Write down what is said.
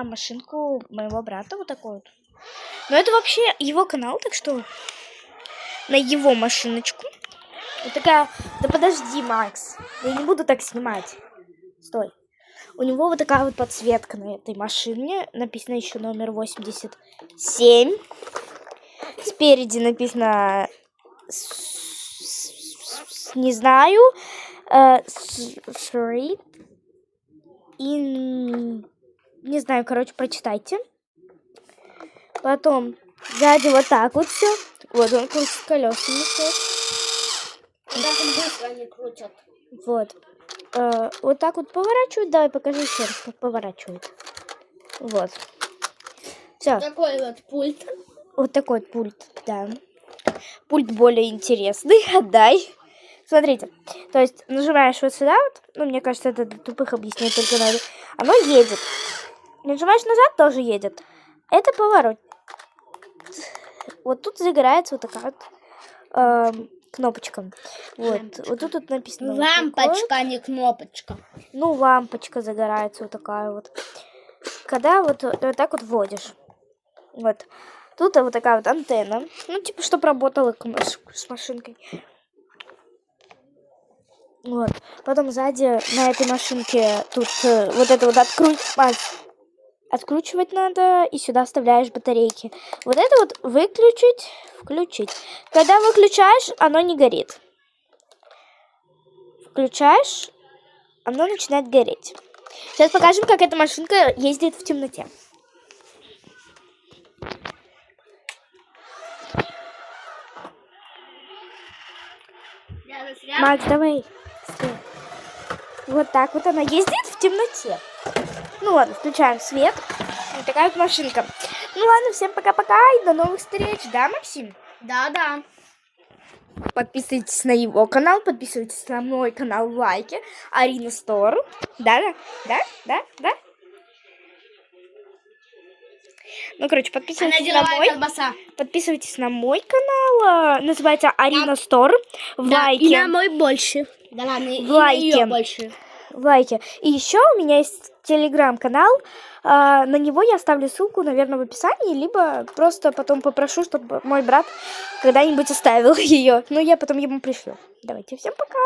Машинку моего брата вот такой вот. Но это вообще его канал, так что на его машиночку. Вот такая... Да подожди, Макс. Я не буду так снимать. Стой. У него вот такая вот подсветка на этой машине. Написано еще номер 87. Спереди написано... Не знаю. Street. Не знаю, короче, прочитайте. Потом сзади вот так вот все. Вот он крутит колесами. Так быстро они крутят. Вот. Вот так вот поворачивают. Давай покажи еще раз, как поворачивают. Вот. Все. Такой вот пульт. Вот такой вот пульт, да. Пульт более интересный. Отдай. Смотрите. То есть нажимаешь вот сюда вот. Ну, мне кажется, это для тупых объяснять только надо. Оно едет. Нажимаешь назад, тоже едет. Это поворот. Вот тут загорается вот такая вот кнопочка. Вот. Вот тут написано. Лампочка, а не кнопочка. Ну, лампочка загорается вот такая вот. Когда вот так вот вводишь. Вот. Тут вот такая вот антенна. Ну, типа, чтобы работала с машинкой. Вот. Потом сзади на этой машинке тут вот это вот откручивать надо, и сюда вставляешь батарейки. Вот это вот выключить, включить. Когда выключаешь, оно не горит. Включаешь, оно начинает гореть. Сейчас покажем, как эта машинка ездит в темноте. Макс, давай. Вот так вот она ездит в темноте. Ну ладно, включаем свет. Вот такая вот машинка. Ну ладно, всем пока-пока и до новых встреч. Да, Максим? Да. Подписывайтесь на его канал, подписывайтесь на мой канал, лайки. Арина Стор. Да. Ну, короче, подписывайтесь на мой. Колбаса. Подписывайтесь на мой канал. Называется Арина Стор. В Да, лайке. и на мой больше. Да ладно, и на ее больше. В лайке. И еще у меня есть телеграм-канал. На него я оставлю ссылку, наверное, в описании, либо просто потом попрошу, чтобы мой брат когда-нибудь оставил ее. Ну, я потом ему пришлю. Давайте, всем пока.